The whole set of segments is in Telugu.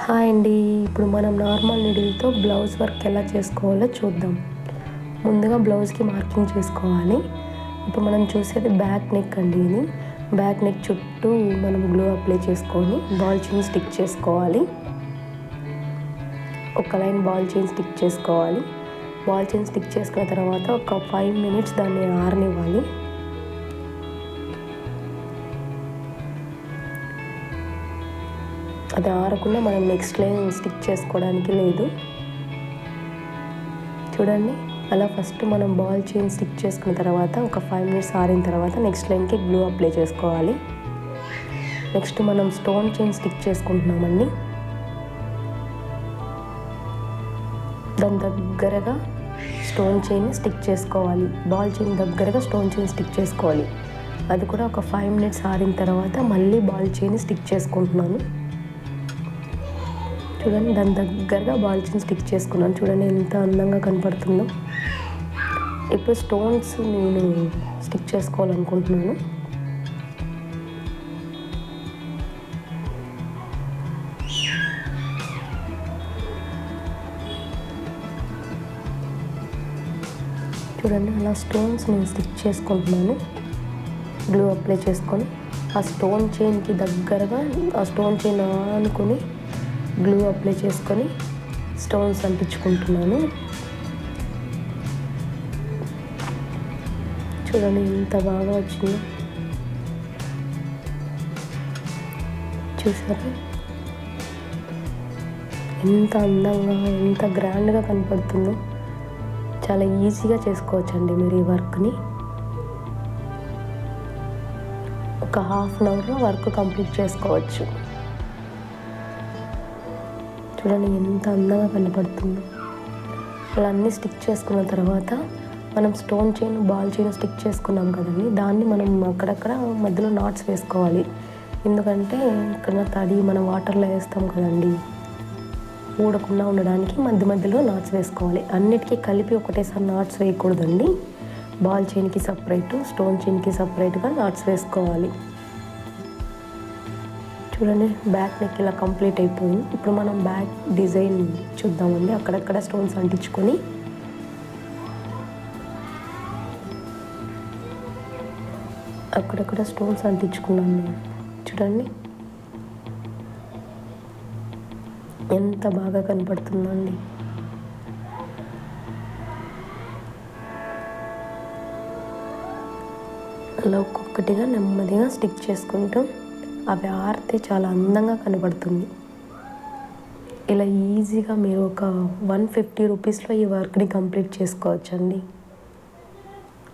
హాయ్ అండి. ఇప్పుడు మనం నార్మల్ నీడిల్తో బ్లౌజ్ వర్క్ ఎలా చేసుకోవాలో చూద్దాం. ముందుగా బ్లౌజ్కి మార్కింగ్ చేసుకోవాలి. ఇప్పుడు మనం చూసేది బ్యాక్ నెక్ అండి. ఇది బ్యాక్ నెక్ చుట్టూ మనం గ్లూ అప్లై చేసుకొని బాల్ చైన్ స్టిక్ చేసుకోవాలి. ఒక లైన్ బాల్ చైన్ స్టిక్ చేసుకోవాలి. బాల్ చైన్ స్టిక్ చేసుకున్న తర్వాత ఒక 5 minutes దాన్ని ఆరనివ్వాలి. అది ఆరకుండా మనం నెక్స్ట్ లైన్ స్టిక్ చేసుకోవడానికి లేదు. చూడండి, అలా ఫస్ట్ మనం బాల్ చైన్ స్టిక్ చేసుకున్న తర్వాత ఒక 5 minutes ఆరిన తర్వాత నెక్స్ట్ లైన్కి గ్లూ అప్లై చేసుకోవాలి. నెక్స్ట్ మనం స్టోన్ చైన్ స్టిక్ చేసుకుంటున్నామండి. దాని దగ్గరగా స్టోన్ చైన్ స్టిక్ చేసుకోవాలి. బాల్ చైన్ దగ్గరగా స్టోన్ చైన్ స్టిక్ చేసుకోవాలి. అది కూడా ఒక 5 minutes ఆరిన తర్వాత మళ్ళీ బాల్ చైన్ స్టిక్ చేసుకుంటున్నాను. చూడండి, దాని దగ్గరగా బాల్ చైన్ స్టిక్ చేసుకున్నాను. చూడండి ఎంత అందంగా కనపడుతుందో. ఇప్పుడు స్టోన్స్ నేను స్టిక్ చేసుకోవాలనుకుంటున్నాను. చూడండి, అలా స్టోన్స్ నేను స్టిక్ చేసుకుంటున్నాను. గ్లూ అప్లై చేసుకొని ఆ స్టోన్ చైన్కి దగ్గరగా ఆ స్టోన్ చైన్ ఆనుకొని గ్లూ అప్లై చేసుకొని స్టోన్స్ అంటించుకుంటున్నాను. చూడండి ఎంత బాగా వచ్చిందో. చూసారా ఎంత అందంగా ఎంత గ్రాండ్గా కనపడుతుందో. చాలా ఈజీగా చేసుకోవచ్చండి మీరు ఈ వర్క్ని. ఒక 1/2 hourలో వర్క్ కంప్లీట్ చేసుకోవచ్చు. చూడండి ఎంత అందంగా కనపడుతుందో. అలా అన్నీ స్టిక్ చేసుకున్న తర్వాత మనం stone chain ball chain stick చేసుకున్నాం కదండి, దాన్ని మనం అక్కడక్కడ మధ్యలో నాట్స్ వేసుకోవాలి. ఎందుకంటే ఇక్కడ తడి మనం వాటర్లో వేస్తాం కదండి, ఊడకుండా ఉండడానికి మధ్య మధ్యలో నాట్స్ వేసుకోవాలి. అన్నిటికీ కలిపి ఒకటేసారి నాట్స్ వేయకూడదండి. బాల్ చైన్కి సపరేటు, స్టోన్ చైన్కి సపరేట్గా నాట్స్ వేసుకోవాలి. చూడండి, బ్యాక్ నెక్ ఇలా కంప్లీట్ అయిపోయింది. ఇప్పుడు మనం బ్యాక్ డిజైన్ చూద్దామండి. అక్కడక్కడ స్టోన్స్ అంటించుకొని అక్కడక్కడ స్టోన్స్ అంటించుకున్నాను నేను. చూడండి ఎంత బాగా కనపడుతుందండి. అలా ఒక్కొక్కటిగా నెమ్మదిగా స్టిక్ చేసుకుంటాం. అవి ఆరితే చాలా అందంగా కనబడుతుంది. ఇలా ఈజీగా మీరు ఒక 150 రూపీస్లో ఈ వర్క్ని కంప్లీట్ చేసుకోవచ్చండి.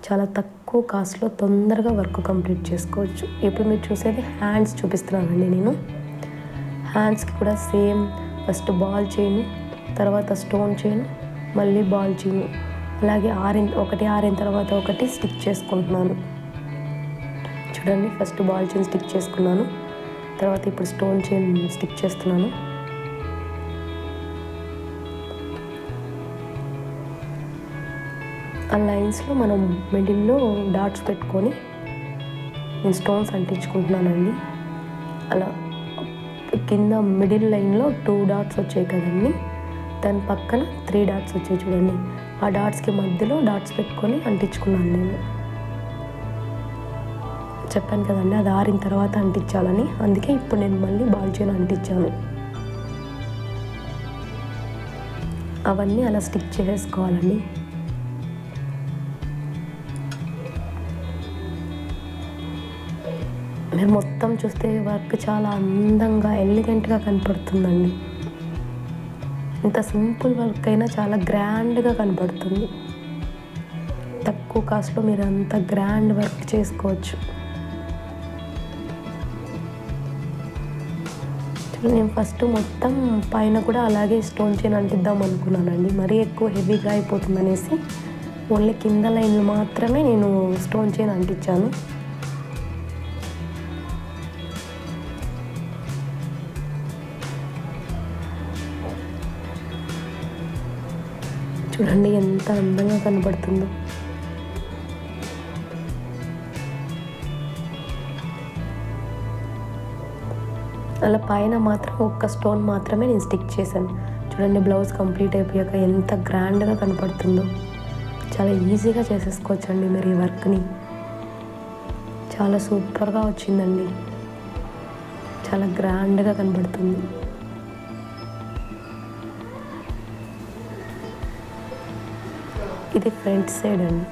చాలా తక్కువ కాస్ట్లో తొందరగా వర్క్ కంప్లీట్ చేసుకోవచ్చు. ఇప్పుడు మీరు చూసేది హ్యాండ్స్ చూపిస్తున్నానండి నేను. హ్యాండ్స్కి కూడా సేమ్ ఫస్ట్ బాల్ చైన్, తర్వాత స్టోన్ చైన్, మళ్ళీ బాల్ చైన్, అలాగే ఒకటి ఆరిన తర్వాత ఒకటి స్టిక్ చేసుకుంటున్నాను. చూడండి, ఫస్ట్ బాల్ చైన్ స్టిక్ చేసుకున్నాను, తర్వాత ఇప్పుడు స్టోన్ చైన్ స్టిక్ చేస్తున్నాను. ఆ లైన్స్లో మనం మిడిల్లో డాట్స్ పెట్టుకొని నేను స్టోన్స్ అంటించుకుంటున్నానండి. అలా కింద మిడిల్ లైన్లో 2 dots వచ్చాయి కదండి, దాని పక్కన 3 dots వచ్చాయి చూడండి. ఆ డాట్స్కి మధ్యలో డాట్స్ పెట్టుకొని అంటించుకున్నాను నేను. చెప్పాను కదండి అది ఆరిన తర్వాత అంటించాలని, అందుకే ఇప్పుడు నేను మళ్ళీ బాల్ చైన్ అంటించాను. అవన్నీ అలా స్టిక్ చేసుకోవాలండి. మీరు మొత్తం చూస్తే వర్క్ చాలా అందంగా ఎలిగెంట్గా కనపడుతుందండి. ఇంత సింపుల్ వర్క్ అయినా చాలా గ్రాండ్గా కనపడుతుంది. తక్కువ కాస్ట్లో మీరు అంత గ్రాండ్ వర్క్ చేసుకోవచ్చు. నేను ఫస్ట్ మొత్తం పైన కూడా అలాగే స్టోన్ చైన్ అంటిద్దాం అనుకున్నానండి. మరీ ఎక్కువ హెవీగా అయిపోతుంది అనేసి ఓన్లీ కింద లైన్లు మాత్రమే నేను స్టోన్ చైన్ అంటించాను. చూడండి ఎంత అందంగా కనబడుతుందో. అలా పైన మాత్రం ఒక్క స్టోన్ మాత్రమే నేను స్టిక్ చేశాను. చూడండి బ్లౌజ్ కంప్లీట్ అయిపోయాక ఎంత గ్రాండ్గా కనపడుతుందో. చాలా ఈజీగా చేసేసుకోవచ్చండి మీరు ఈ వర్క్ని. చాలా సూపర్గా వచ్చిందండి, చాలా గ్రాండ్గా కనబడుతుంది. ఇది ఫ్రంట్ సైడ్ అండి.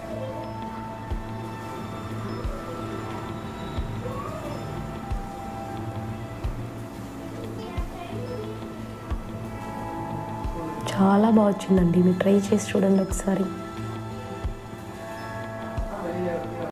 చాలా బాగా వచ్చిందండి, మీరు ట్రై చేసి చూడండి ఒకసారి.